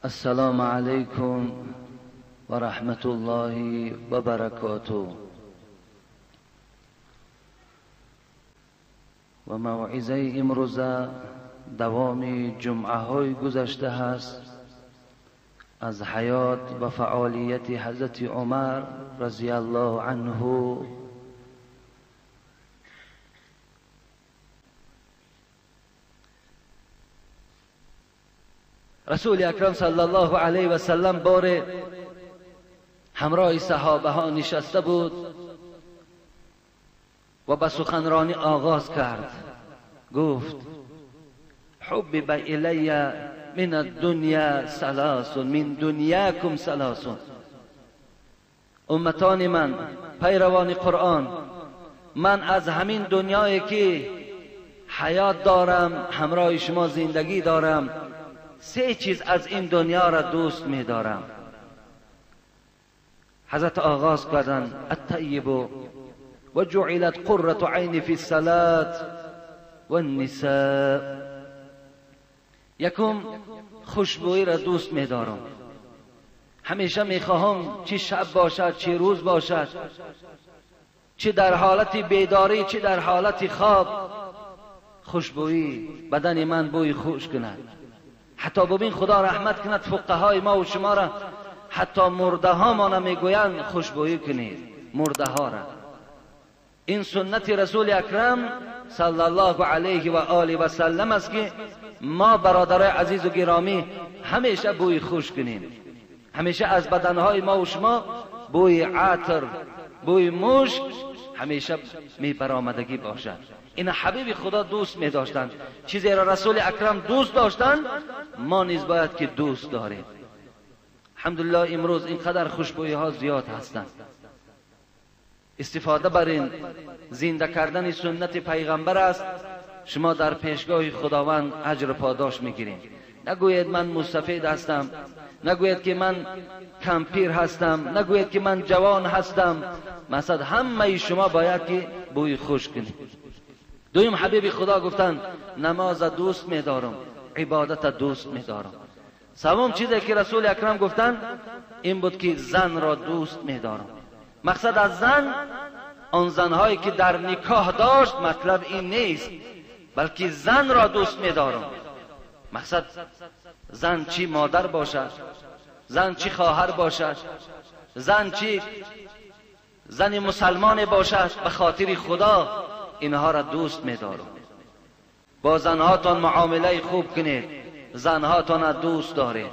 السلام علیکم و رحمت الله و برکاته. و موعظه امروز دوام جمعه های گذشته هست از حیات و فعالیت حضرت عمر رضی الله عنه. رسول اکرم صلی الله علیه و سلم بار همراه صحابه ها نشسته بود و به سخنرانی آغاز کرد. گفت حبب الی من الدنیا ثلاث من دنیاکم ثلاث. امتان من، پیروان قرآن، من از همین دنیایی که حیات دارم، همراه شما زندگی دارم، سه چیز از این دنیا را دوست می دارم. حضرت آغاز کردن الطیب و جعلت قرة عین فی الصلاة و النساء. یکم خوشبویی را دوست می دارم، همیشه می خواهم چه شب باشد چه روز باشد، چه در حالت بیداری چه در حالت خواب، خوشبویی بدن من بوی خوش کند. حتی ببین خدا رحمت کند فقهای ما و شما را، حتی مرده ها ما میگویند خوشبویی کنید مرده ها را. این سنت رسول اکرم صلی الله علیه و آله و سلم است که ما برادرای عزیز و گرامی همیشه بوی خوش کنیم، همیشه از بدنهای ما و شما بوی عطر، بوی مشک همیشه می برآمدگی باشد. این حبیب خدا دوست می داشتند. چیزی را رسول اکرم دوست داشتند ما نیز باید که دوست داریم. الحمدلله امروز اینقدر خوشبویی ها زیاد هستند. استفاده برین، زنده کردن سنت پیغمبر است. شما در پیشگاه خداوند اجر پاداش میگیرید. نگوید من مستفید هستم، نگوید که من کمپیر هستم، نگوید که من جوان هستم. مثلا همه شما باید که بوی خوش کنید. دویم حبیب خدا گفتند نماز دوست می‌دارم، عبادت دوست می‌دارم. سوم چیزی که رسول اکرم گفتند این بود که زن را دوست می‌دارم. مقصد از زن آن زنهایی که در نکاح داشت مطلب این نیست، بلکه زن را دوست می‌دارم. مقصد زن چی مادر باشد، زن چی خواهر باشد، زن چی زن مسلمان باشد، به خاطر خدا اینها را دوست می‌دارم. با زنهاتان معامله خوب کنید، زنهاتان را دوست دارید.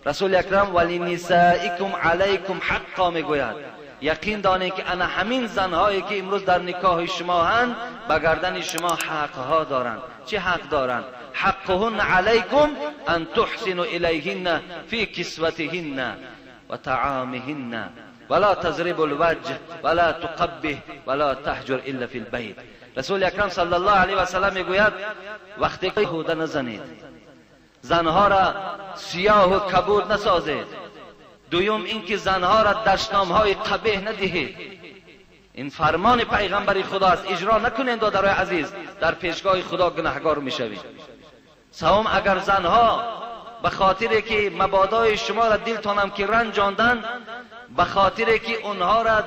رسول اکرم ولی نسائکم علیکم حقا میگوید یقین دانید که انا همین زنهایی که امروز در نکاح شما هستند به گردن شما حقها دارند. چه حق دارند؟ حقهن علیکم ان تحسنوا الیهن فی کسوتهن و طعامهن ولا تضرب الوجه ولا تقبه ولا تهجر الا فی البیت. رسول اکرم صلی الله علیه و سلم میگوید وقتی که بیهوده نزنید، زنها را سیاه و کبود نسازید. دوم اینکه زنها را دشنامهای قبیح ندهید. این فرمان پیغمبر خدا است، اجرا نکنید دادرای عزیز، در پیشگاه خدا گناهگار میشوید. سوم اگر زنها به خاطر که مبادای شما را دلتانم که رنجاندن، به خاطر که اونها را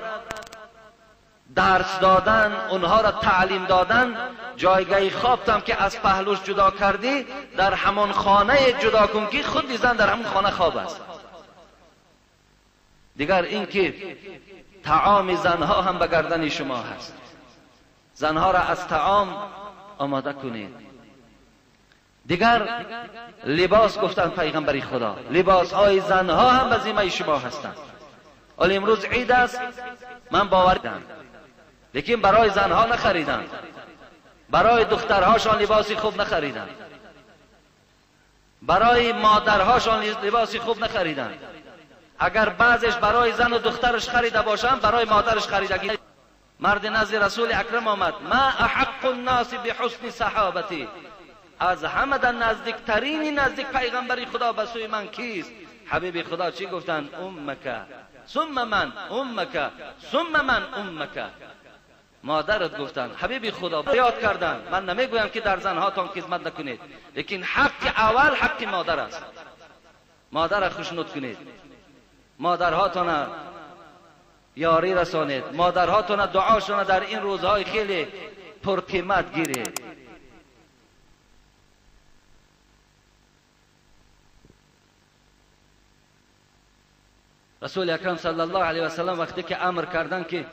درس دادن، اونها را تعلیم دادن، جایگاه خوابتم که از پهلوش جدا کردی، در همان خانه جدا کن که خود زن در همون خانه خواب است. دیگر اینکه طعام زنها هم به گردن شما هست، زنها را از طعام آماده کنید. دیگر لباس گفتن پیغمبر خدا، لباس های زنها هم به ذمه شما هستند. ولی امروز عید است، من باور دارم، لیکن برای زنها نخریدند، برای دخترهاشان لباسی خوب نخریدند، برای مادرهاشان لباسی خوب نخریدند. اگر بعضش برای زن و دخترش خریده باشند برای مادرش خریدگی. مرد نزد رسول اکرم آمد ما احق الناس بحسن صحابتی، از همه در نزدیکترین نزدیک پیغمبر خدا به سوی من کیست؟ حبیب خدا چی گفتند؟ امک ثم من امک ثم من امک. مادرت گفتن. حبیب خدا یاد کردن. من نمیگویم که در زنهاتان خدمت نکنید، لیکن حق اول حق مادر است. مادر خوشنود کنید، مادرهاتون یاری رسانید، مادرهاتون دعاشون در این روزهای خیلی پرقیمت گیرید. رسول اکرم صلی الله علیه و سلم وقتی که امر کردن که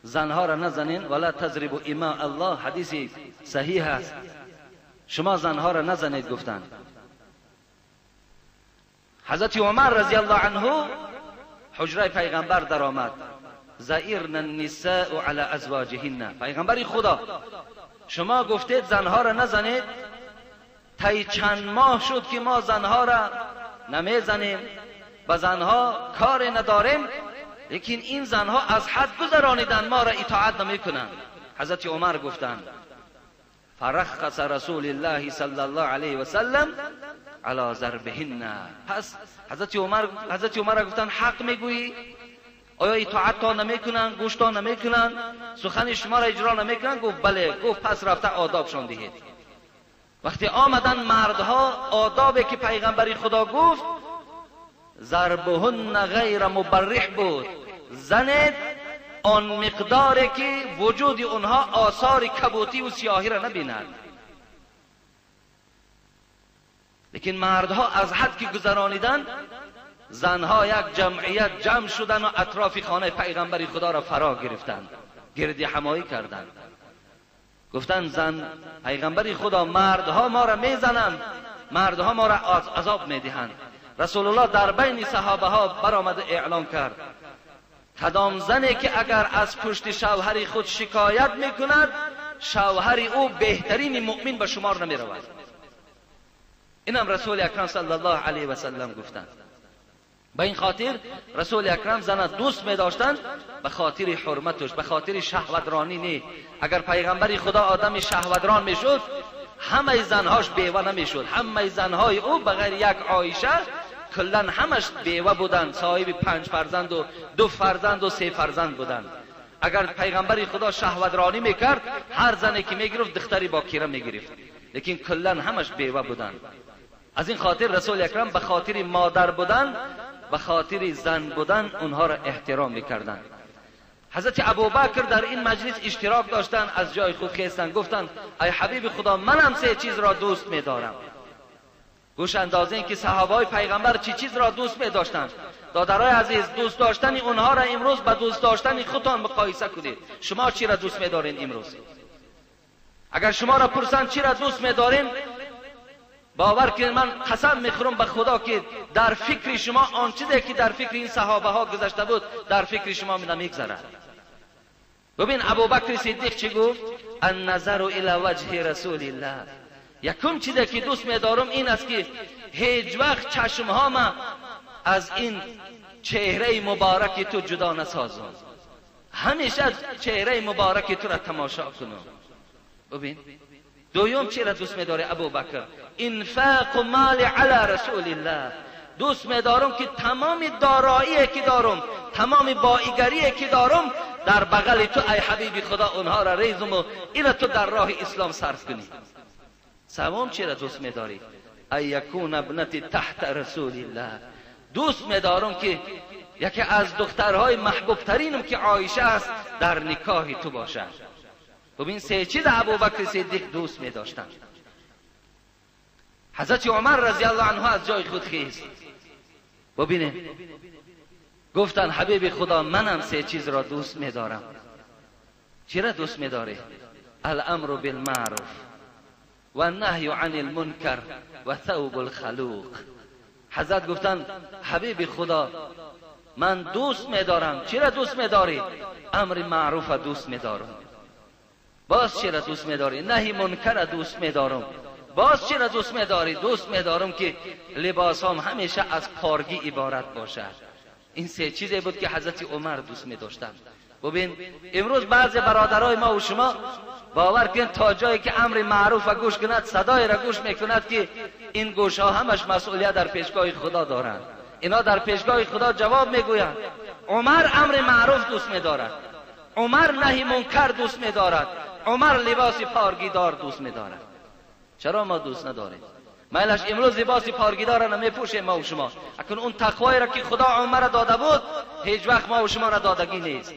زنها را نزنین، ولا تضربوا اماء الله، حدیث صحیح است، شما زنها را نزنید گفتند. حضرت عمر رضی الله عنه حجره پیغمبر در آمد، زائرن النساء علی ازواجهن، پیغمبر خدا شما گفتید زنها را نزنید، طی چند ماه شد که ما زنها را نمیزنیم، با زنها کار نداریم، لیکن این زنها از حد گذرانیدن، ما را اطاعت نمیکنند. حضرت عمر گفتند فرخص رسول الله صلی الله علیه و سلم علی ضربهن. پس حضرت عمر گفتند حق میگویی؟ آیا اطاعت تا نمیکنن، گوش تا نمیکنن، سخن شما را اجرا نمیکنن؟ گفت بله. گفت پس رفته آدابشان دهید. وقتی آمدن مردها، آدابی که پیغمبر خدا گفت ضربهن غیر مبرح بود، زنید آن مقداری که وجود اونها آثار کبوتی و سیاهی را نبیند. لیکن مردها از حد که گذرانیدن، زنها یک جمعیت جمع شدن و اطراف خانه پیغمبر خدا را فرا گرفتند، گردی حمایی کردند. گفتند زن پیغمبر خدا مردها ما را میزنند، مردها ما را عذاب میدهند. رسول الله در بین صحابه ها برآمد اعلام کرد کدام زنی که اگر از پشت شوهر خود شکایت میکند، شوهر او بهترین مؤمن به شمار نمی رود. اینم رسول اکرم صلی الله علیه و سلم گفتند. به این خاطر رسول اکرم زن دوست می داشتند، به خاطر حرمتش، به خاطر شهوترانی نه. اگر پیغمبر خدا آدم شهوتران میشد، همه زنهاش بیوه نمیشد. همه زنهای او بغیر یک عایشه کلا همش بیوه بودند، صاحب 5 فرزند و 2 فرزند و 3 فرزند بودند. اگر پیغمبر خدا شهوترانی میکرد، هر زنی که میگرفت دختری باکره میگرفت، لیکن کلا همش بیوه بودند. از این خاطر رسول اکرم به خاطر مادر بودن، به خاطر زن بودن اونها را احترام میکردند. حضرت ابوبکر در این مجلس اشتراک داشتند، از جای خود خیستند، گفتند ای حبیب خدا منم 3 چیز را دوست می‌دارم. گوش اندازین که صحابه پیغمبر چی چیز را دوست می‌داشتند. دادرای عزیز، دوست داشتن اونها را امروز با دوست داشتن خودتان مقایسه کنید. شما چی را دوست می‌دارین امروز؟ اگر شما را پرسند چی را دوست می‌دارین، باور کنید من قسم میخورم به خدا که در فکر شما آن چیزی که در فکر این صحابه ها گذشته بود در فکر شما نمیگذرد. ببین ابوبکر صدیق چی گفت؟ النظر الی وجه رسول الله، یکم چیزی که دوست میدارم این است که هیچ وقت چشم ها ما از این چهره مبارک تو جدا نسازم، همیشه چهره مبارک تو را تماشا کنم. ببین دوم چی را دوست می‌داره ابوبکر؟ انفاق مال علی رسول الله. دوست می‌دارم که تمام دارایی که دارم، تمام بایگری که دارم در بغل تو ای حبیب خدا اونها را ریزم و اینا تو در راه اسلام صرف کنی. سوم چی را دوست می‌داری؟ ای یکون ابنت تحت رسول الله. دوست می‌دارم که یکی از دخترهای محبوب ترینم که عایشه است در نکاح تو باشد. ببین 3 چیز ابوبکر صدیق دوست می داشتند. حضرت عمر رضی الله عنه از جای خود خیست. ببینید گفتن حبیب خدا منم 3 چیز را دوست می دارم. چی را دوست می داری؟ الامر بالمعروف و النهی عن المنکر و ثوب الخلوق. حضرت گفتن حبیب خدا من دوست می دارم. چی را دوست می داری؟ امر معروف دوست می دارم. باز چی را دوست می‌داری؟ نهی منکر دوست می‌دارم. باز چی را دوست می‌داری؟ دوست می‌دارم که لباسام همیشه از پارگی عبارت باشد. این 3 چیزی بود که حضرت عمر دوست می‌داشتند. ببین امروز بعضی برادرای ما و شما باور کن تا جایی که امر معروف گوش کند صدای را گوش می‌کند که این گوش‌ها همش مسئولیت در پیشگاه خدا دارند. اینا در پیشگاه خدا جواب می‌گویند. عمر امر معروف دوست می‌دارد، عمر نهی منکر دوست می‌دارد، عمر لباس پارگیدار دوست می‌دارد. چرا ما دوست نداریم؟ میلش امروز لباس پارگیدار را نمیپوشیم ما و شما، اکنون اون تقوایی را که خدا عمر را داده بود هیچ وقت ما و شما را دادگی نیست.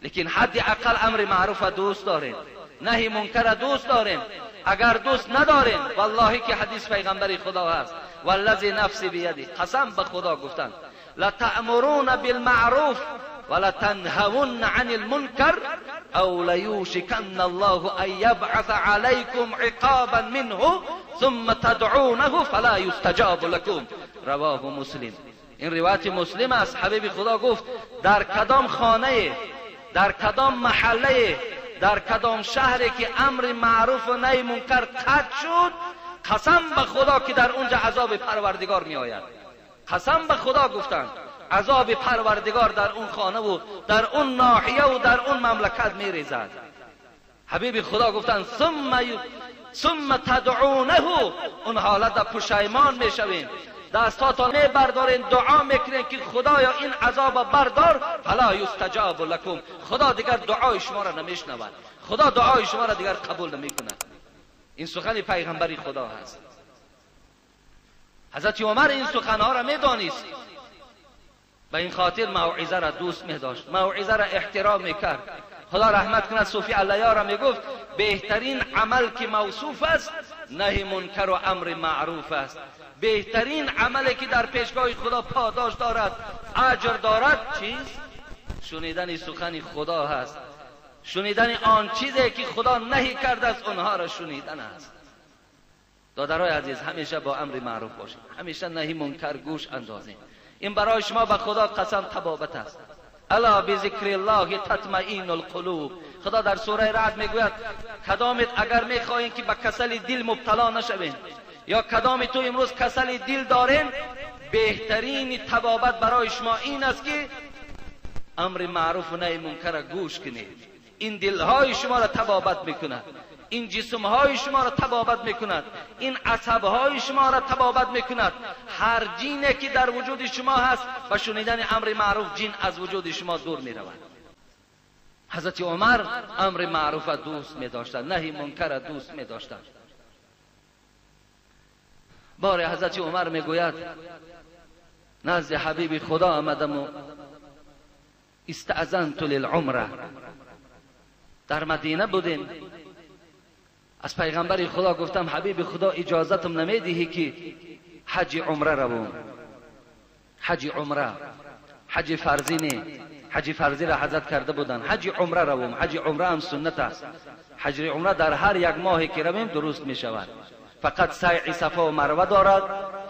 لیکن حد اقل امر معروف دوست داریم، نهی منکر دوست داریم. اگر دوست نداریم والله که حدیث پیغمبر خدا هست والذی نفسی بیدی، قسم به خدا گفتن لتأمرون بالمعروف ولتنهون عن المنکر او لیوشکن الله ان یبعث علیکم عقابا منه ثم تدعونه فلا یستجاب لكم. رواه مسلم. این روایت مسلم است. حبیب خدا گفت در کدام خانه، در کدام محله، در کدام شهری که امر معروف و نهی منکر قطع شد، قسم به خدا که در اونجا عذاب پروردگار می آید. قسم به خدا گفتند عذاب پروردگار در اون خانه و در اون ناحیه و در اون مملکت می ریزد. حبیب خدا گفتند ثم تدعونه، اون حالت پشیمان می شوین، دستاتان می بردارین، دعا میکنین که خدایا این عذاب بردار، فلا یستجاب لکم، خدا دیگر دعای شما را نمیشنود، خدا دعای شما را دیگر قبول نمیکند. این سخن پیغمبر خدا هست. حضرت عمر این سخنها را میدانست، به این خاطر موعظه را دوست می‌داشت، موعظه را احترام میکرد. خدا رحمت کند صوفی علیه را میگفت بهترین عمل که موصوف است نهی منکر و امر معروف است. بهترین عملی که در پیشگاه خدا پاداش دارد، اجر دارد، چیز؟ شنیدن سخن خدا هست، شنیدن آن چیزی که خدا نهی کرده است اونها را شنیدن است. دادرای عزیز، همیشه با امر معروف باشید، همیشه نهی منکر گوش اندازید. این برای شما به خدا قسم طبابت است. الا بذکر الله تطمئن القلوب. خدا در سوره رعد میگوید کدامت اگر میخواهید که به کسل دل مبتلا نشوین، یا کدام تو امروز کسل دل دارین، بهترین طبابت برای شما این است که امر معروف و نهی منکر گوش کنید. این دلهای شما را طبابت میکند، این جسمهای شما را طبابت میکند، این عصبهای شما را طبابت میکند. هر جینی که در وجود شما هست و شنیدن امر معروف جین از وجود شما دور میرود. حضرت عمر امر معروف دوست میداشتند، نهی منکر دوست میداشتند. بار حضرت عمر میگوید نزد حبیب خدا آمدم و استأذنت للعمره. در مدینه بودیم، از پیغمبر خدا گفتم حبیب خدا اجازتم نمیدهی که حج عمره روم. حج عمره، حج فرضی نه، حج فرضی را حضرت کرده بودن، حج عمره روم. حج عمره هم سنت است. حج عمره در هر یک ماهی که رویم درست می شود. فقط سعی صفا و مروه دارد،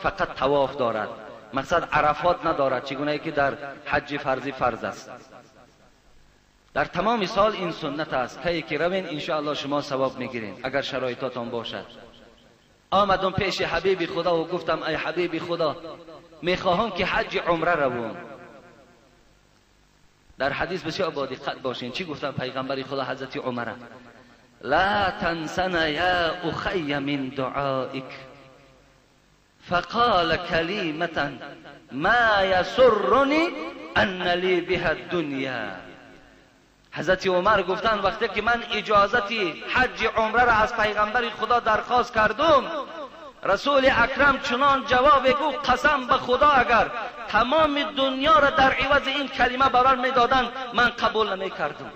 فقط طواف دارد، مقصد عرفات ندارد، چگونه که در حج فرضی فرض است. در تمام سال این سنت است که روین ان شاء الله شما ثواب میگیرین اگر شرایطاتون باشد. آمدم پیش حبیب خدا و گفتم ای حبیب خدا میخواهم که حج عمره روم. در حدیث بسیار با دقت باشین چی گفتم پیغمبر خدا حضرت عمر؟ لا تنسنا یا اخی من دعائک. فقال کلمة ما یسرنی ان لی بها الدنیا. حضرت عمر گفتن وقتی که من اجازت حج عمره را از پیغمبر خدا درخواست کردم، رسول اکرم چنان جواب گفت قسم به خدا اگر تمام دنیا را در عوض این کلمه برای میدادن من قبول نمیکردم.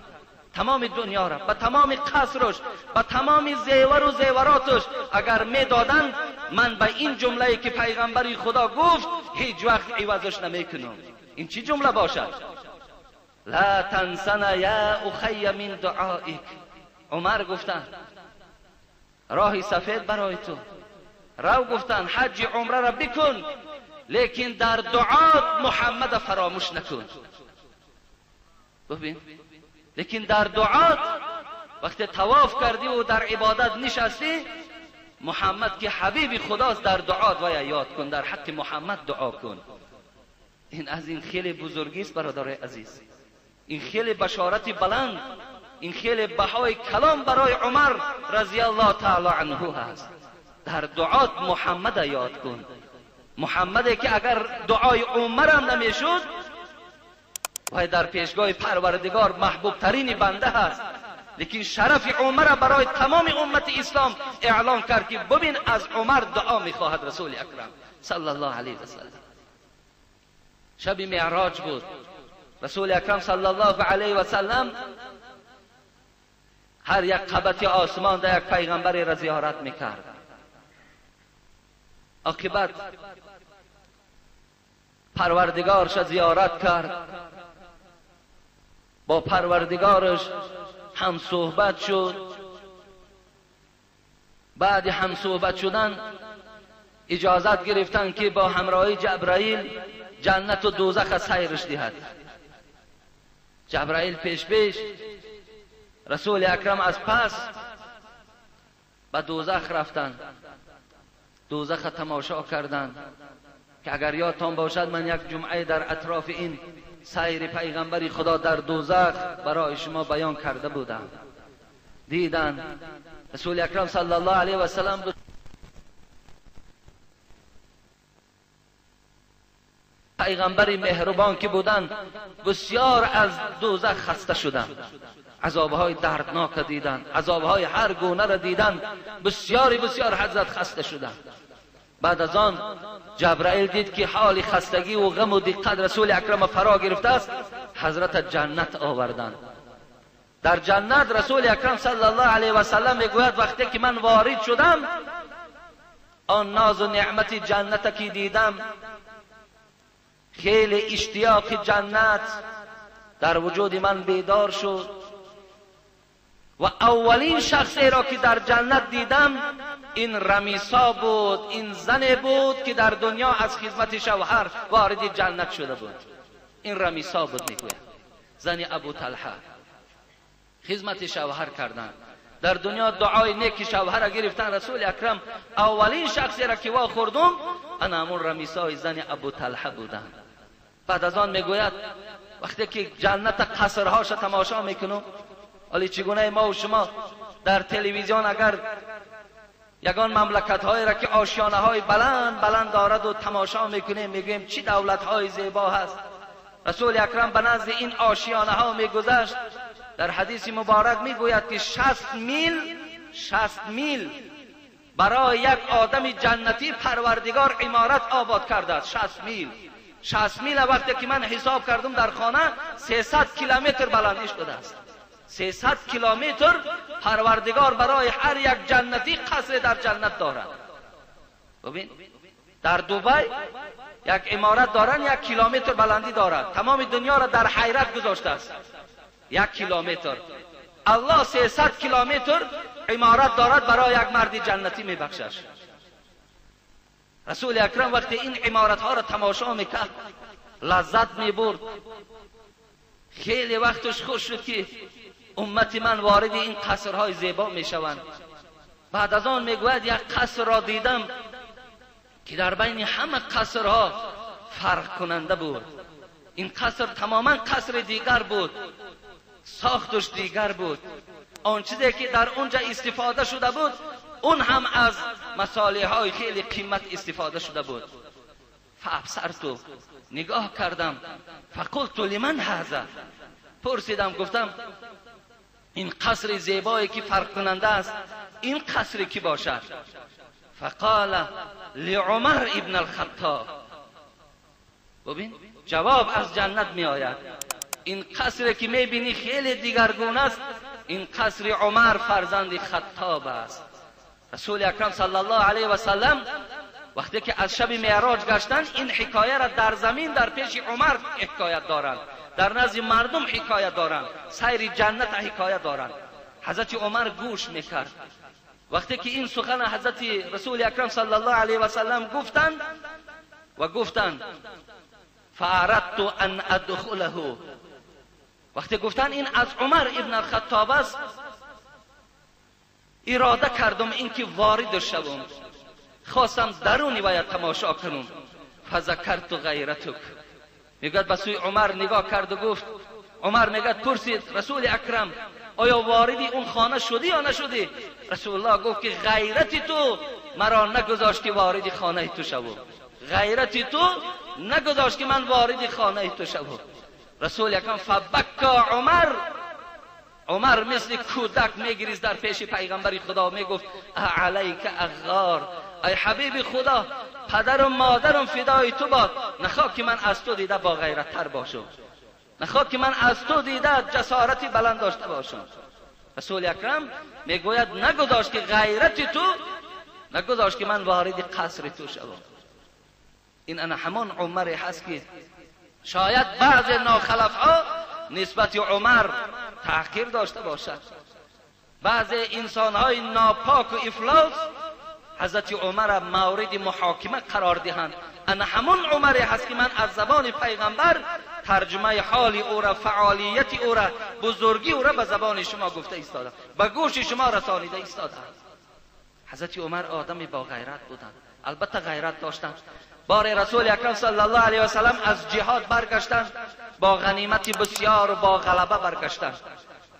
تمام دنیا را با تمام قصرش، با تمام زیور و زیوراتش اگر میدادن، من به این جمله که پیغمبر خدا گفت هیچ وقت عوضش نمیکنم. این چی جمله باشد؟ لا تنسنا یا اخی من دعائک. عمر گفتن راه سفید برای تو رو، گفتن حج عمره را بکن لیکن در دعات محمد فراموش نکن. ببین، لیکن در دعات وقتی طواف کردی و در عبادت نشستی، محمد که حبیب خداست در دعات و یاد کن، در حق محمد دعا کن. این از این خیلی بزرگی است برادر عزیز، این خیلی بشارت بلند، این خیلی بهای کلام برای عمر رضی الله تعالی عنه هست. در دعات محمد یاد کن، محمدی که اگر دعای عمر هم نمیشد و در پیشگاه پروردگار محبوب ترین بنده هست، لیکن شرف عمر برای تمام امت اسلام اعلان کرد که ببین از عمر دعا میخواهد رسول اکرم صلی الله علیه و سلم. شب معراج بود. رسول اکرم صلی الله علیه و سلم هر یک قبط آسمان در یک پیغمبری را زیارت میکرد. عاقبت پروردگارش زیارت کرد، با پروردگارش هم صحبت شد. بعد هم صحبت شدن اجازت گرفتن که با همراهی جبرائیل جنت و دوزخ سیرش دهد. جبرائیل پیش پیش، رسول اکرم از پس. به دوزخ رفتن، دوزخ تماشا کردند که اگر یادتان باشد من یک جمعه در اطراف این سیر پیغمبری خدا در دوزخ برای شما بیان کرده بودم. دیدن رسول اکرم صلی الله علیه و سلم پیغمبری مهربان که بودند بسیار از دوزخ خسته شدند، عذابهای دردناک دیدند، عذابهای هر گونه را دیدند، بسیار حضرت خسته شدند. بعد از آن جبرائیل دید که حال خستگی و غم و دقت رسول اکرم فرا گرفته است، حضرت جنت آوردند. در جنت رسول اکرم صلی الله علیه و سلم میگوید وقتی که من وارد شدم آن ناز و نعمت جنت که دیدم، خیلی اشتیاق جنت در وجود من بیدار شد و اولین شخصی را که در جنت دیدم این رمیسا بود، این زن بود که در دنیا از خدمت شوهر وارد جنت شده بود. این رمیسا بود، میگوید زن ابو طلحه. خدمت شوهر کردن در دنیا، دعای نیک شوهر را گرفتن. رسول اکرم اولین شخصی را که وا خوردم انا همون رمیسای زن ابو طلحه بودم. بعد از آن میگوید وقتی که جنت قصرهاش تماشا میکنم، ولی چگونه ما و شما در تلویزیون اگر یگان مملکت های را که آشیانه های بلند بلند دارد و تماشا میکنیم میگویم چی دولت های زیبا هست. رسول اکرم به نزد این آشیانه ها میگذشت. در حدیث مبارک میگوید که 60 میل برای یک آدم جنتی پروردگار عمارت آباد کرده است. 60 میل وقتی که من حساب کردم در خانه 300 کیلومتر بلندش بوده است. 300 کیلومتر پروردگار برای هر یک جنتی قصر در جنت دارد. ببین در دبی یک عمارت دارن 1 کیلومتر بلندی دارد، تمام دنیا را در حیرت گذاشته است. 1 کیلومتر الله 300 کیلومتر عمارت دارد برای یک مرد جنتی میبخشش. رسول اکرم وقتی این عمارت ها را تماشا میکرد لذت میبرد. خیلی وقتش خوش شد که امت من وارد این قصرهای زیبا میشوند. بعد از آن میگوید یک قصر را دیدم که در بین همه قصرها فرق کننده بود. این قصر تماما قصر دیگر بود، ساختش دیگر بود. آن چیزی که در اونجا استفاده شده بود اون هم از مصالح های خیلی قیمت استفاده شده بود. فابصرت، نگاه کردم، فقلت لمن هذا، پرسیدم گفتم این قصر زیبایی که فرق کننده است این قصر کی باشد؟ فقال لعمر ابن الخطاب. ببین جواب از جنت می آید. این قصر که می بینی خیلی دیگرگونه است، این قصر عمر فرزند خطاب است. رسول اکرم صلی الله علیه و سلم وقتی که از شب معراج گشتن این حکایه را در زمین در پیش عمر حکایت دارند، در نزد مردم حکایت دارند، سیر جنت حکایت دارند. حضرت عمر گوش میکرد. وقتی که این سخن حضرت رسول اکرم صلی الله علیه و سلم گفتند فاردت ان ادخله، وقتی گفتن این از عمر ابن الخطاب است اراده کردم اینکه وارد شوم، خواستم درونی باید تماشا کنم. فذکرت غیرتک، میگد به سوی عمر نگاه کرد و گفت، عمر میگد پرسید رسول اکرم آیا واردی اون خانه شدی یا نشدی؟ رسول الله گفت که غیرتی تو مرا نگذاشت که وارد خانه تو شوم، غیرتی تو نگذاشت که من وارد خانه تو شوم. رسول اکرم فبکا عمر، عمر مثل کودک میگریست در پیش پیغمبر خدا، میگفت علیک اغار، ای حبیب خدا پدر و مادرم فدای تو باد، نخواه که من از تو دیده با غیرت تر باشم، نخواه که من از تو دیده جسارتی بلند داشته باشم. رسول اکرم میگوید نگذاشت که غیرت تو، نگذاشت که من وارد قصر تو شوم. این انا همان عمر هست که شاید بعض ناخلف ها نسبت عمر تحقیر داشته باشد، بعض انسان های ناپاک و افلاس حضرت عمر مورد محاکمه قرار دهند. انا همون عمر هست که من از زبان پیغمبر ترجمه حال او را، فعالیت او را، بزرگی او را به زبان شما گفته ایستادم، به گوش شما رسانیده ایستادم. حضرت عمر آدمی با غیرت بودند، البته غیرت داشتند. بار رسول اکرم صلی الله علیه و سلم از جهاد برگشتند، با غنیمت بسیار و با غلبه برگشتند.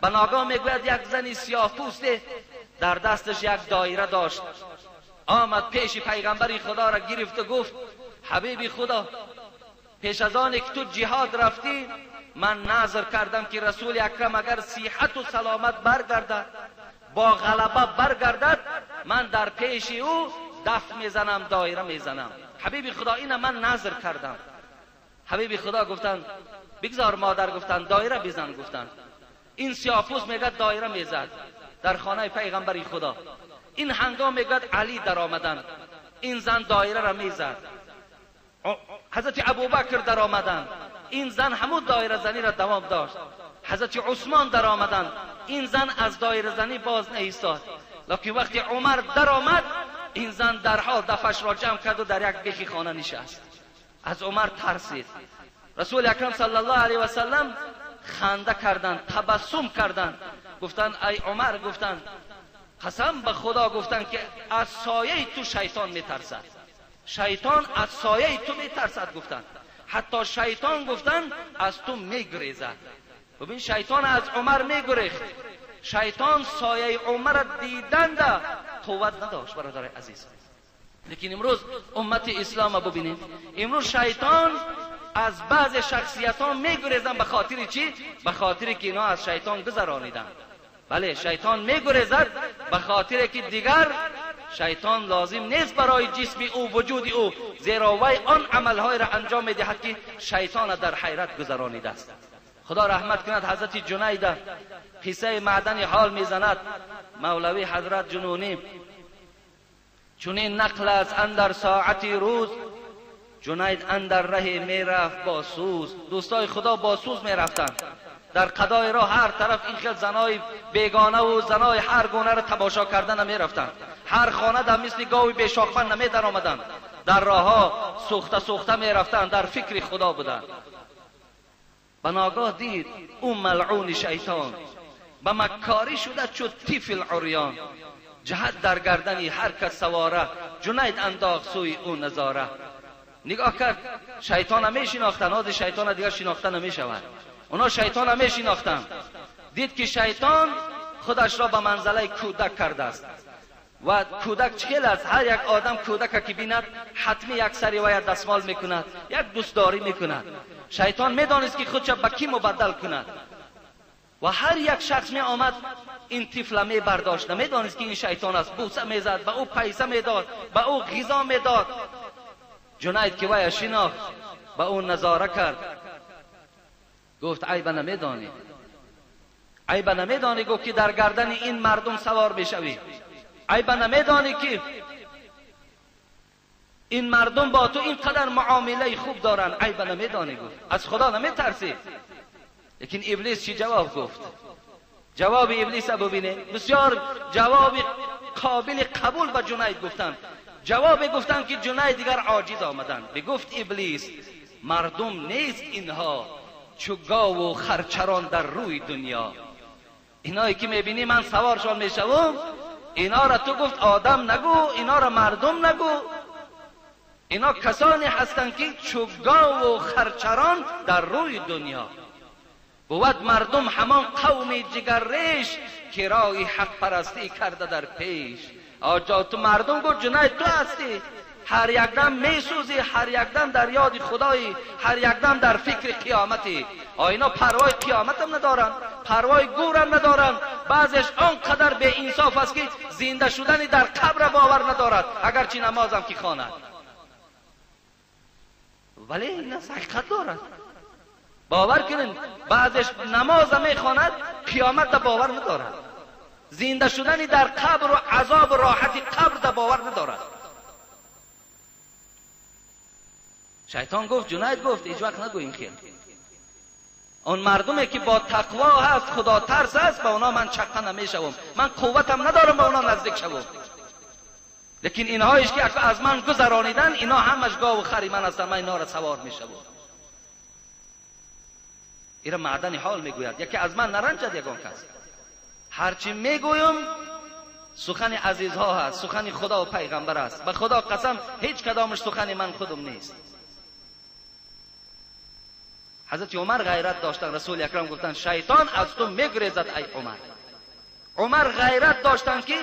به ناگاه میگوید یک زنی سیاه پوسته در دستش یک دایره داشت، آمد پیش پیغمبر خدا را گرفت و گفت حبیب خدا، پیش از آن که تو جهاد رفتی من نظر کردم که رسول اکرم اگر صحت و سلامت برگردد، با غلبه برگردد، من در پیش او دف میزنم، دایره میزنم. حبیب خدا این من نظر کردم. حبیب خدا گفتند بگذار مادر، گفتند دایره بزن. گفتند این سیاه‌پوست میگه دایره میزد در خانه پیغمبر خدا. این هنگام میگه علی در آمدند، این زن دایره را میزد. حضرت ابوبکر در آمدند، این زن همون دایره زنی را دوام داشت. حضرت عثمان در آمدند، این زن از دایره زنی باز نایستاد. لکن وقتی عمر در آمد، این زن درها دفش را جمع کرد و در یک بیخ خانه نشست. از عمر ترسید. رسول اکرم صلی الله علیه و سلم خنده کردند، تبسم کردند، گفتند ای عمر، گفتند قسم به خدا، گفتند که از سایه تو شیطان میترسد، شیطان از سایه تو میترسد. گفتند حتی شیطان گفتند از تو میگریزد. ببین شیطان از عمر میگریخت. شیطان سایه عمر دیدند قوت نداشت برادر عزیز. لیکن امروز امت اسلام ببینید، امروز شیطان از بعض شخصیت ها میگریزن. به خاطر چی؟ به خاطر که اینا از شیطان گذرانیدن. بله شیطان میگریزد به خاطر که دیگر شیطان لازم نیست برای جسم او، وجود او، زیرا وی آن عملهای را انجام میدهد که شیطان در حیرت گذرانیده است. خدا رحمت کند حضرت جنید قصه معدن حال میزند. مولوی حضرت جنونی چنین نقل است اندر ساعتی روز، جنید اندر ره میرفت با سوز. دوستای خدا با سوز میرفتند در قضای راه، هر طرف این خیل زنای بیگانه و زنای هر گونه را تماشا کردن نمیرفتند. هر خانه در مثل گاوی بیشاخفن نمی در آمدند، در راه ها سوخته سوخته میرفتند، در فکر خدا بودند. به ناگاه دید اون ملعون شیطان به مکاری شده چو طفل عریان، جهت در گردنی هر کس سواره، جنید انداخت سوی اون نظاره. نگاه کرد شیطان هم میشناختن، آد شیطان دیگر شناخته نمیشود. اونا شیطان هم میشناختن. دید که شیطان خودش را به منزله کودک کرده است و کودک چهل است. هر یک آدم کودک که بیند حتمی یک سری و یک دستمال میکند، یک دوستداری میکند. شیطان میدانست که خودش به کی مبدل کند و هر یک شخص می آمد این طفل می برداشت، نمیدانست که این شیطان است. بوسه میزد، به او پیسه میداد، به او غذا میداد. جنید که وی شناخت به اون نظاره کرد، گفت عیب نمیدانی، عیب نمیدانی گفت که در گردن این مردم سوار بشوی، عیب نمیدانی که این مردم با تو اینقدر معامله خوب دارن، عیب نمیدانی گفت، از خدا نمیترسی. لیکن ابلیس چی جواب گفت؟ جواب ابلیس ببینه، بسیار جواب قابل قبول به جنید گفتن. جواب گفتن که جنید دیگر عاجز آمدن. بگفت ابلیس مردم نیست اینها، چو گاو و خرچران در روی دنیا. اینایی که میبینی من سوارشان میشوم، اینا را تو گفت آدم نگو، اینا را مردم نگو، اینا کسانی هستند که چو گاو و خرچران در روی دنیا. بود مردم همان قوم جگرریش که رای حق پرستی کرده در پیش. آجا تو مردم گفت جنید تو هستی، هر یک دم میسوزی، هر یک دم در یاد خدایی، هر یک دم در فکر قیامتی. اینا پروای قیامت هم ندارن، پروای گور هم ندارن. بعضش آنقدر به انصاف است که زنده شدن در قبر باور ندارد، اگرچه نماز هم که خواند، ولی این حقیقت دارد. باور کنین بعضش نماز هم میخواند، قیامت در باور ندارد. زنده شدن در قبر و عذاب و راحت قبر در باور ندارد. شیطان گفت، جنید گفت، هیچ وقت نگوین خیر. اون مردمی که با تقوا هست، خدا ترس هست، با اونا من چقه نمیشوم، من قوتم ندارم با اونا نزدیک شوم. لیکن اینهایش که از من گذرانیدن، اینا همش گاو و خری من هستن، من اینا را سوار میشوم. اینا معدن حال میگوید، یکی از من نرنجد یگان کس. هرچی میگویم سخن عزیزها هست، سخن خدا و پیغمبر است. به خدا قسم هیچ کدامش سخن من خودم نیست. حضرت عمر غیرت داشتن، رسول اکرم گفتن شیطان از تو میگریزد ای عمر. عمر غیرت داشتن که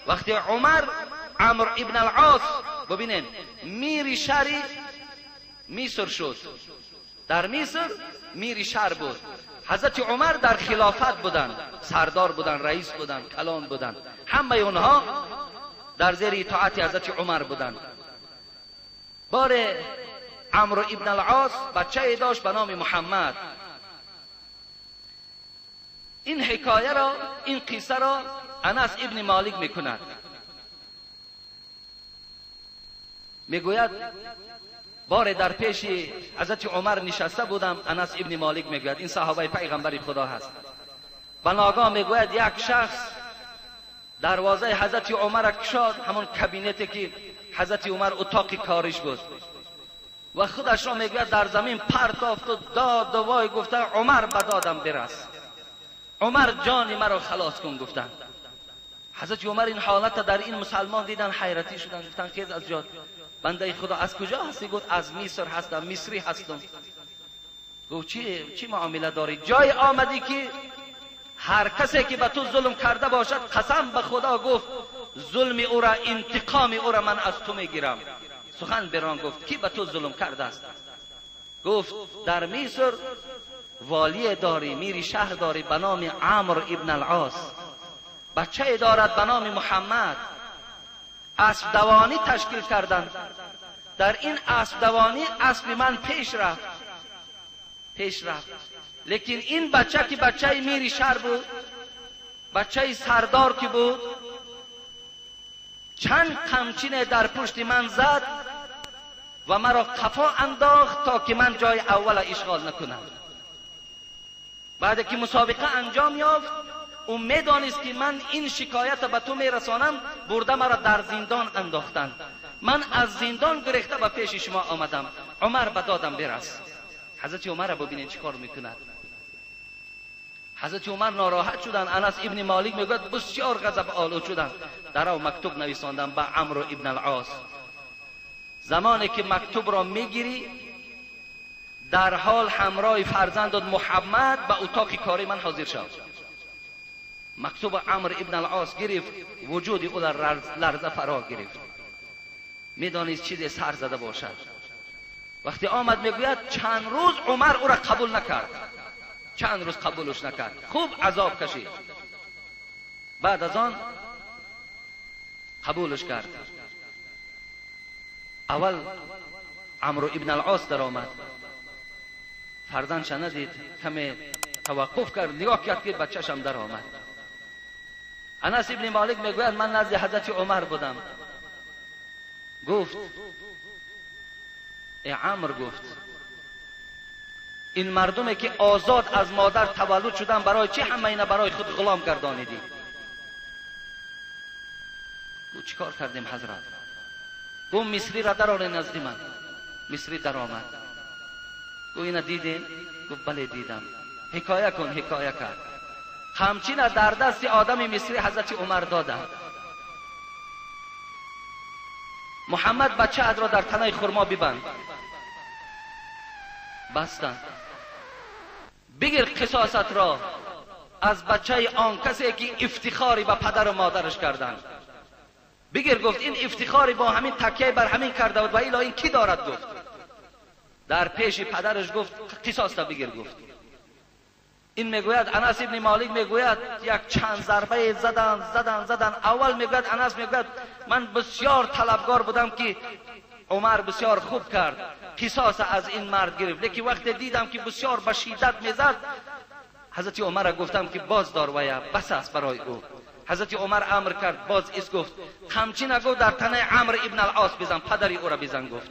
وقتی عمرو ابن العاص ببینین میری شهری مصر شد، در مصر میری شهر بود، حضرت عمر در خلافت بودن، سردار بودن، رئیس بودن، کلان بودن، همه اونها در زیر اطاعت حضرت عمر بودن. بار عمرو ابن العاص بچه داشت به نام محمد. این حکایه را، این قصه را انس ابن مالک میکند، میگوید بار در پیش حضرت عمر نشسته بودم. انس ابن مالک میگوید این صحابه پیغمبر خدا هست. به ناگاه میگوید یک شخص دروازه حضرت عمر کشاد، همون کابینتی که حضرت عمر اتاق کارش بود، و خودش را میگوید در زمین پرتافت و داد و وای گفته عمر به دادم برس، عمر جان مرا خلاص کن. گفتن حضرت عمر این حالت در این مسلمان دیدن، حیرتی شدن، گفتن خیز از جاد بنده خدا از کجا هستی؟ گفت از مصر هستم، مصری هستم. گفت چی معامله داری؟ جای آمدی که هر کسی که به تو ظلم کرده باشد قسم به خدا گفت ظلم او را، انتقام او را من از تو میگیرم. سخن بران گفت کی به تو ظلم کرده است؟ گفت در مصر والی داری، میری شهر داری به نام عمرو ابن العاص، بچه دارد به نام محمد، اسب دوانی تشکیل کردند. در این اسب دوانی اسب من پیش رفت، لیکن این بچه که بچه میری شهر بود، بچه سردار که بود، چند قمچین در پشت من زد و مرا قفا انداخت تا که من جای اول اشغال نکنم. بعد که مسابقه انجام یافت، او میدانست که من این شکایت به تو میرسانم، برده مرا در زندان انداختند. من از زندان گریخته به پیش شما آمدم، عمر به دادم برس. حضرت عمر را ببینید چی کار میکند. حضرت عمر ناراحت شدن. انس ابن مالک میگوید بسیار غضب آلود شدن. در او مکتوب نویساندم به عمرو ابن العاص، زمانی که مکتوب را میگیری در حال همراه فرزندت محمد به اتاق کاری من حاضر شد. مکتوب عمرو ابن العاص گرفت، وجود او در لرزه فرا گرفت، میدانست چیزی سر زده باشد. وقتی آمد میگوید چند روز عمر او را قبول نکرد، چند روز قبولش نکرد، خوب عذاب کشید. بعد از آن قبولش کرد. اول عمرو ابن العاص در آمد، فرزندش ندید، کمی توقف کرد، نگاه کرد که بچه‌ش هم در آمد. انس ابن مالک میگوید من نزد حضرت عمر بودم. گفت ای عمرو، گفت این مردمی که آزاد از مادر تولد شدن برای چی همه اینا برای خود غلام گردانیدی؟ گفت چیکار کردیم حضرت؟ گفت مصری را درآور نزد من. مصری در آمد. گفت اینا دیدین؟ گفت بله دیدم. حکایه کن. حکایه کرد. قمچین در دست آدم مصری حضرت عمر دادند. محمد بچه اد را در تنه خرما ببند. بستند. بگیر قصاصت را از بچه آن کسی که افتخاری به پدر و مادرش کردند. بگیر گفت این افتخاری با همین تکیه بر همین کرده بود و الا این کی دارد گفت. در پیش پدرش گفت قصاص تا بگیر گفت. این میگوید انس ابن مالک میگوید یک چند ضربه زدن. اول میگوید انس میگوید من بسیار طلبکار بودم که عمر بسیار خوب کرد قصاص از این مرد گرفت، لیکن وقتی دیدم که بسیار به شدت میزد حضرت عمر گفتم که باز دار ویا بس است برای او. حضرت عمر امر کرد باز اس گفت قمچی نگو در تن عمرو ابن العاص بزن، پدری او را بزن. گفت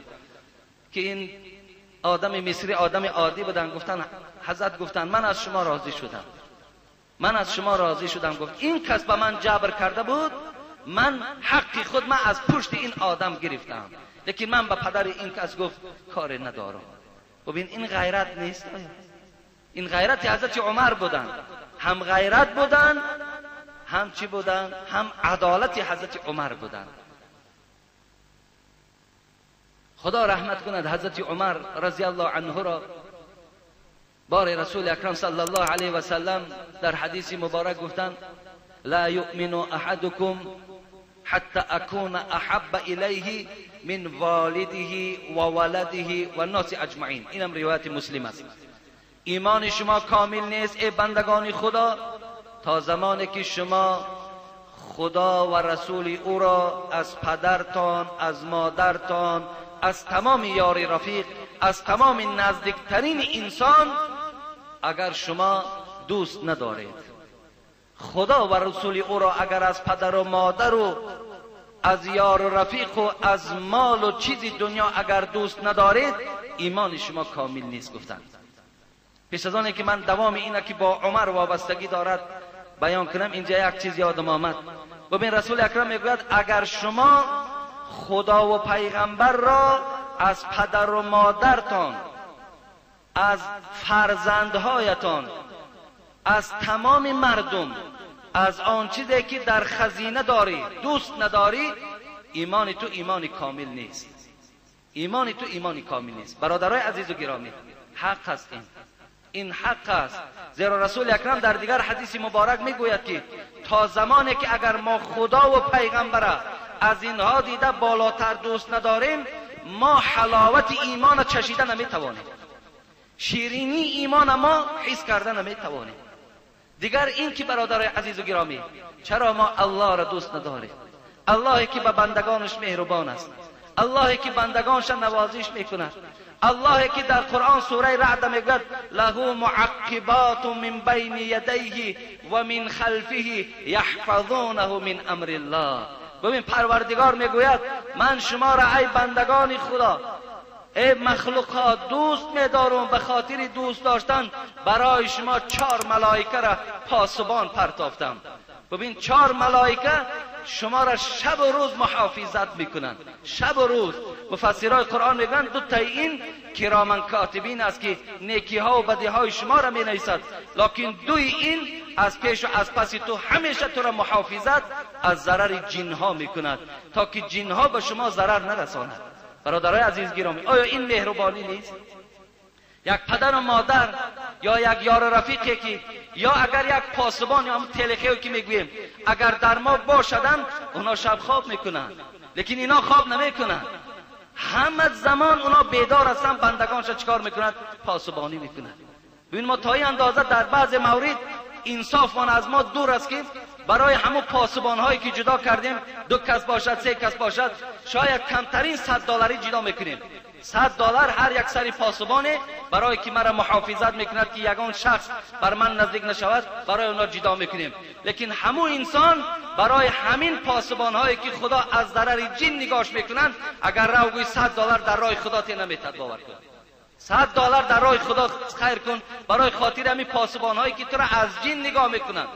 که این آدم مصری آدم عادی بودن. گفتن حضرت گفتن من از شما راضی شدم. گفت این کس به من جبر کرده بود، من حقی خود من از پشت این آدم گرفتم، لیکن من به پدر این کس گفت کار ندارم. ببین این غیرت نیست؟ این غیرت حضرت عمر بودن، هم غیرت بودن هم چی بودن؟ هم عدالت حضرت عمر بودن. خدا رحمت کند حضرت عمر رضی الله عنه را. بار رسول اکرم صلی الله علیه و سلم در حدیث مبارک گفتند لا یؤمن احدکم حتی اکون احب الیه من والده و ولده و الناس اجمعین. اینم روایت مسلم است. ایمان شما کامل نیست ای بندگان خدا تا زمانی که شما خدا و رسول او را از پدرتان، از مادرتان، از تمام یاری رفیق، از تمام نزدیکترین انسان اگر شما دوست ندارید، خدا و رسول او را اگر از پدر و مادر و از یار و رفیق و از مال و چیزی دنیا اگر دوست ندارید، ایمان شما کامل نیست. گفتند پیش از آنه که من دوام اینه که با عمر وابستگی دارد بیان کنم، اینجا یک چیز یادم آمد. ببین رسول اکرم میگوید اگر شما خدا و پیغمبر را از پدر و مادرتان، از فرزندهایتان، از تمام مردم، از آن چیزی که در خزینه داری دوست نداری، ایمان تو ایمان کامل نیست. ایمان تو ایمان کامل نیست. برادرای عزیز و گرامی، حق است این حق است. زیرا رسول اکرم در دیگر حدیث مبارک میگوید که تا زمانی که اگر ما خدا و پیغمبر از اینها دیده بالاتر دوست نداریم، ما حلاوت ایمان چشیده نمیتوانیم، شیرینی ایمان ما حس کرده نمیتوانیم. دیگر این که برادرای عزیز و گرامی، چرا ما الله را دوست نداریم؟ اللهی که به بندگانش مهربان است، اللهی که بندگانش نوازش میکند، اللهی که در قرآن سوره رعد میگوید له معقبات من بین یدیه و من خلفه یحفظونه من امر الله. ببین پروردگار میگوید من شما را ای بندگان خدا، ای مخلوقات دوست می‌دارم، به خاطر دوست داشتن برای شما 4 ملائکه را پاسبان پرتافتم. ببین 4 ملائکه شما را شب و روز محافظت میکنند، شب و روز. مفسرای قرآن میگن 2 تا این کرامن کاتبین است که نیکی ها و بدی های شما را مینویسد، لکن 2 این از پیش و از پس تو همیشه تو را محافظت از ضرر جن ها میکند تا که جن ها به شما ضرر نرساند. برادرای عزیز گرامی، آیا این مهربانی نیست؟ یک پدر و مادر یا یک یار رفیقی که یا اگر یک پاسبان یا هم تلخیو که میگویم اگر در ما باشدن اونا شب خواب میکنن، لیکن اینا خواب نمیکنن، همه زمان اونا بیدار هستن. بندگانش چیکار میکنند؟ پاسبانی میکنند. ببین ما تا این اندازه در بعض مورد انصافمان از ما دور است که برای همون پاسبان هایی که جدا کردیم 2 کس باشد 3 کس باشد شاید کمترین $100 جدا میکنیم. $100 هر یک سری پاسبانه برای که مرا محافظت میکند که یگان شخص بر من نزدیک نشود، برای اونا جدا میکنیم. لیکن همون انسان برای همین پاسبان هایی که خدا از ضرر جن نگاش میکنند اگر روگوی $100 در راه خدا تی نمیتد باور کن. $100 در راه خدا خیر کن برای خاطر همین پاسبان هایی که تو را از جن نگاه میکنند.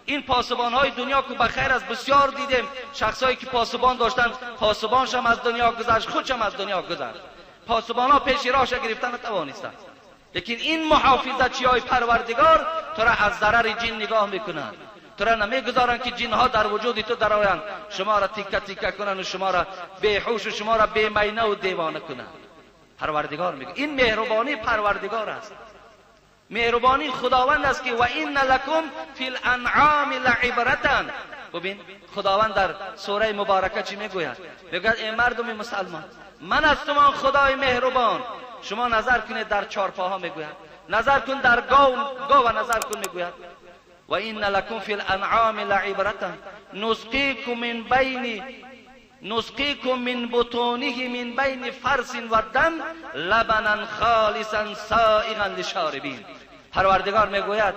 این پاسبان های دنیا که بخیر از بسیار دیدیم، شخصایی که پاسبان داشتن پاسبانش هم از دنیا گذشت، خودش هم از دنیا گذشت، پاسبان ها پیش راهش گرفتن نتوانستند. لیکن این محافظتچی های پروردگار تو را از ضرر جن نگاه میکنند، تو را نمیگذارن که جن ها در وجود تو درآیند، شما را تیکه تیکه کنن و شما را بیهوش و شما را بی مینه و دیوانه کنند. پروردگار میگه این مهربانی پروردگار است، مهربانی خداوند است که و این لکم فی الانعام لعبرة، ببین خداوند در سوره مبارکه چی میگوید؟ میگوید ای مردم مسلمان، من از شما خدای مهربان. شما نظر کنید در چارپاها میگوید، نظر کن در گاو نظر کن میگوید و این لکم فی الانعام لعبرة نسقیکم من بطونه من بین فرث و دم لبنا خالصا سائغا للشاربین. پروردگار میگوید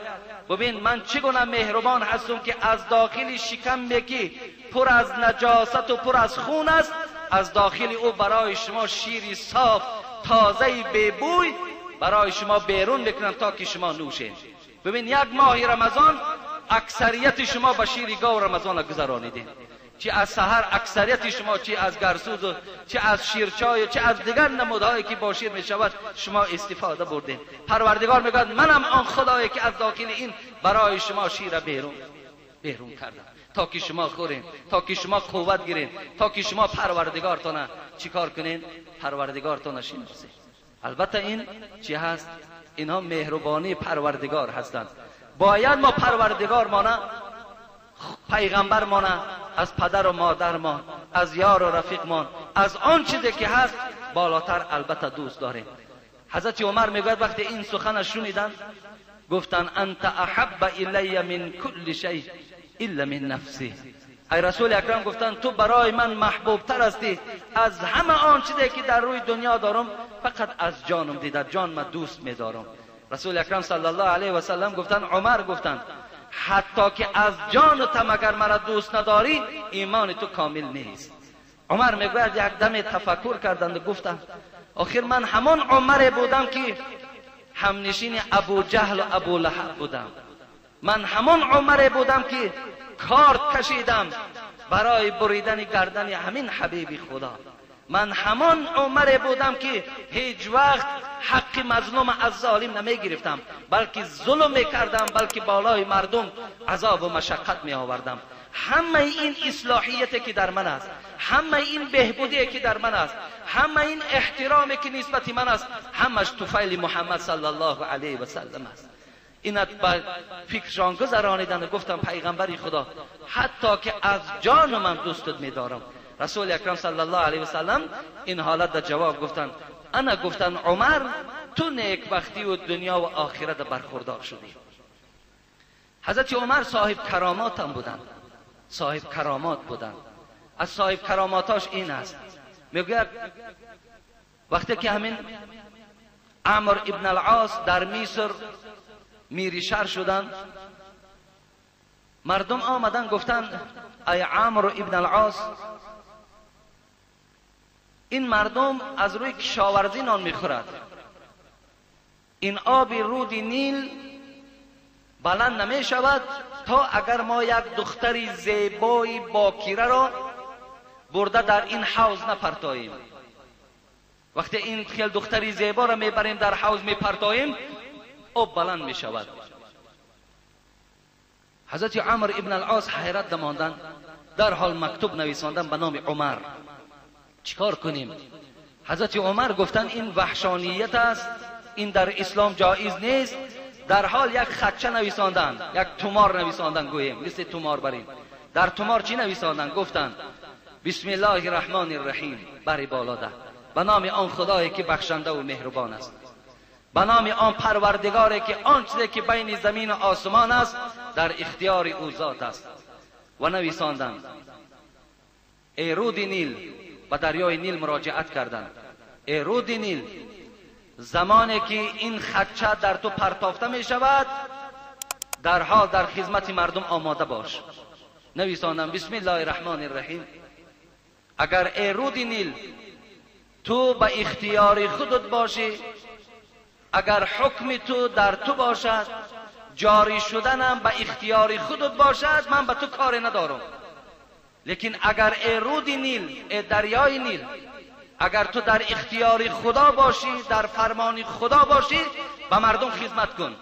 ببین من چگونه مهربان هستم که از داخل شکم که پر از نجاست و پر از خون است، از داخل او برای شما شیری صاف تازه ببوی برای شما بیرون میکنم تا که شما نوشید. ببین یک ماه رمضان اکثریت شما با شیر گاو رمضان گذرانیدین، چه از سحر اکثریت شما چه از گرسوز و چه از شیرچای چه از دیگر نمودهایی که با شیر می شود شما استفاده بردین. پروردگار میگوید منم آن خدایی که از داخل این برای شما شیر بیرون کردم تا که شما خورین، تا که شما قوت گیرین، تا که شما پروردگارتون چیکار کنین؟ پروردگارتون شناسید. البته این چی هست؟ اینها مهربانی پروردگار هستند. باید ما پروردگار مانه، پیغمبر مانه، از پدر و مادر مان، از یار و رفیق مان، از آن چیزی که هست بالاتر البته دوست داریم. حضرت عمر میگوید وقتی این سخن شنیدن گفتن انت احب الی من کل شیء الا من نفسی. ای رسول اکرم گفتن تو برای من محبوب تر هستی از همه آن چیزی که در روی دنیا دارم، فقط از جانم دیده، جان من دوست می‌دارم. رسول اکرم صلی الله علیه و سلم گفتن، عمر گفتن حتی که از جان تو مگر مرا دوست نداری ایمان تو کامل نیست. عمر میگوید یک دم تفکر کردند و گفتن آخر من همان عمر بودم که همنشین ابو جهل و ابو لهب بودم، من همان عمر بودم که کارت کشیدم برای بریدن گردن همین حبیب خدا، من همان عمر بودم که هیچ وقت حق مظلوم از ظالم نمی گرفتم بلکه ظلم می کردم، بلکه بالای مردم عذاب و مشقت می آوردم. همه این اصلاحیتی که در من است، همه این بهبودی که در من است، همه این احترامی که نسبت من است، همش طفیل محمد صلی الله علیه و سلم است. اینت با فکرشان گذرانیدن و گفتم پیغمبری خدا حتی که از جان من دوستت می‌دارم. رسول اکرم صلی الله علیه و سلم این حالت در جواب گفتن انا گفتن عمر تو نیکبختی و دنیا و آخرت برخوردار شدی. حضرت عمر صاحب کرامات هم بودن، صاحب کرامات بودن. از صاحب کراماتاش این است، میگه وقتی که همین عمرو ابن العاص در مصر میریشر شدن، مردم آمدن گفتن ای عمرو ابن العاص این مردم از روی کشاورزی نان میخورد، این آب رود نیل بلند نمی شود تا اگر ما یک دختری زیبای باکیره را برده در این حوض نپرتاییم. وقتی این خیل دختری زیبا را میبریم در حوض میپرتاییم آب بلند می شود. حضرت عمرو ابن العاص حیرت دماندن، در حال مکتوب نویساندن به نام عمر. چیکار کنیم؟ حضرت عمر گفتن این وحشانیت است، این در اسلام جایز نیست. در حال یک خطچه نویساندن، یک تومار نویساندن، گوییم مثل تومار بریم. در تومار چی نویساندن؟ گفتن بسم الله الرحمن الرحیم، بری بالا ده، به نام آن خدایی که بخشنده و مهربان است، به نام آن پروردگاری که آن چیزی که بین زمین و آسمان است در اختیار او ذات است. و نویساندن ای رود نیل، به دریای نیل مراجعت کردند، ای رود نیل زمانی که این خدچه در تو پرتافته می شود در حال در خدمت مردم آماده باش. نویساندن بسم الله الرحمن الرحیم، اگر ای رود نیل تو به اختیار خودت باشی، اگر حکم تو در تو باشد، جاری شدنم به اختیار خودت باشد، من به تو کار ندارم. لیکن اگر ای رود نیل، ای دریای نیل، اگر تو در اختیار خدا باشی، در فرمان خدا باشی، به مردم خدمت کن.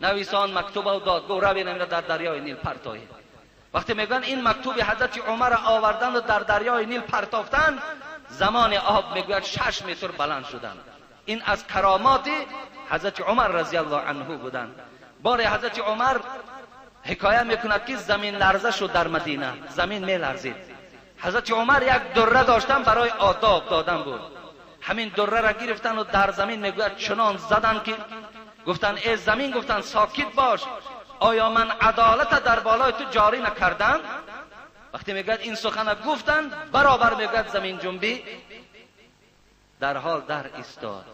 نویسان مکتوب و دادگو روی نمیده در دریای نیل پرتایی. وقتی میگن این مکتوب حضرت عمر آوردن و در دریای نیل پرتافتن، زمان آب میگوید 6 متر بلند شدن. این از کرامات حضرت عمر رضی الله عنه بودن. بار حضرت عمر حکایه میکند که زمین لرزه شد در مدینه، زمین میلرزید. حضرت عمر یک دره داشتن برای آداب دادن بود، همین دره را گرفتن و در زمین میگوید چنان زدن که گفتن ای زمین، گفتن ساکت باش، آیا من عدالت در بالای تو جاری نکردم؟ وقتی میگوید این سخن گفتن، برابر میگوید زمین جنبی در حال در ایستاد.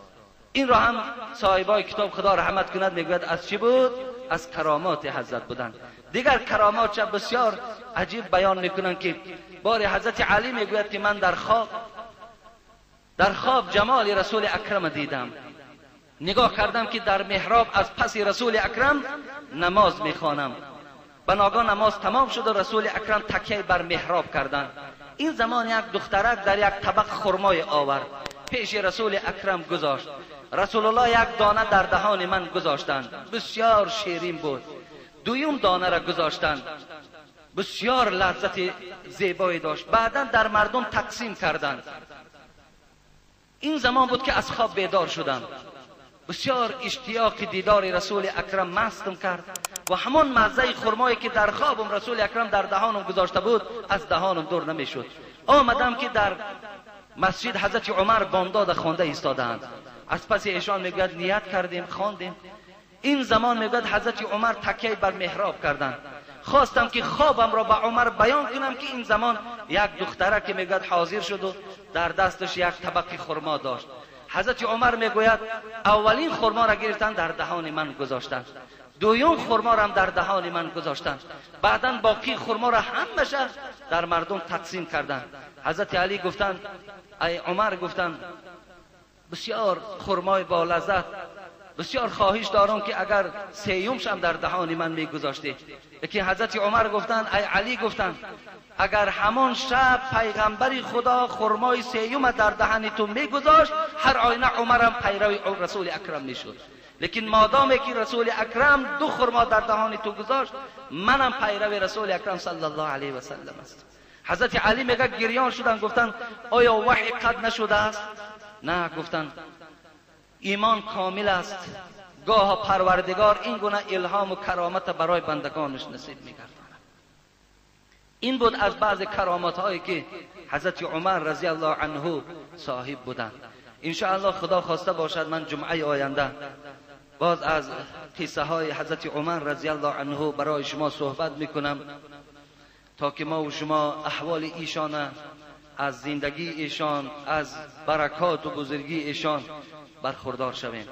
این را هم صاحبای کتاب خدا رحمت کند میگوید از چی بود؟ از کرامات حضرت بودن. دیگر کرامات چه بسیار عجیب بیان میکنن که بار حضرت علی میگوید که من در خواب جمال رسول اکرم دیدم، نگاه کردم که در محراب از پس رسول اکرم نماز میخوانم. بناگاه نماز تمام شد و رسول اکرم تکیه بر محراب کردند. این زمان یک دخترک در یک طبق خرمای آورد، پیش رسول اکرم گذاشت. رسول الله یک دانه در دهان من گذاشتند، بسیار شیرین بود. دویم دانه را گذاشتند، بسیار لذت زیبایی داشت. بعدا در مردم تقسیم کردند. این زمان بود که از خواب بیدار شدم. بسیار اشتیاق دیدار رسول اکرم مستم کرد و همان مزه خرمایی که در خوابم رسول اکرم در دهانم گذاشته بود از دهانم دور نمیشد. آمدم که در مسجد حضرت عمر بامداد خوانده ایستادند. از پس ایشان میگوید نیت کردیم، خواندیم. این زمان میگوید حضرت عمر تکیه بر محراب کردند. خواستم که خوابم را به عمر بیان کنم که این زمان یک دختره که میگوید حاضر شد و در دستش یک طبق خرما داشت. حضرت عمر میگوید اولین خرما را گرفتن در دهان من گذاشتند، دویم خرما را هم در دهان من گذاشتند، بعدا باقی خرما را همشه در مردم تقسیم کردند. حضرت علی گفتند ای عمر، گفتند بسیار خرمای با لذت، بسیار خواهش دارم که اگر سیومش هم در دهان من میگذاشتی. لیکن حضرت عمر گفتند ای علی، گفتند اگر همان شب پیغمبر خدا خرمای سیوم در دهن تو میگذاشت، هر آینه عمرم پیروی رسول اکرم میشد. لیکن مادامی که رسول اکرم دو خرما در دهان تو گذاشت، منم پیروی رسول اکرم صلی الله علیه و سلم است. حضرت علی میگه گریان شدن، گفتند آیا وحی قد نشده است؟ نه، گفتند ایمان کامل است، گاه پروردگار این گونه الهام و کرامت برای بندگانش نصیب میگرداند. این بود از بعض کرامات هایی که حضرت عمر رضی الله عنه صاحب بودند. ان شاء الله خدا خواسته باشد من جمعه آینده باز از قصه های حضرت عمر رضی الله عنه برای شما صحبت میکنم تا که ما و شما احوال ایشان، از زندگی ایشان، از برکات و بزرگی ایشان برخوردار شویم.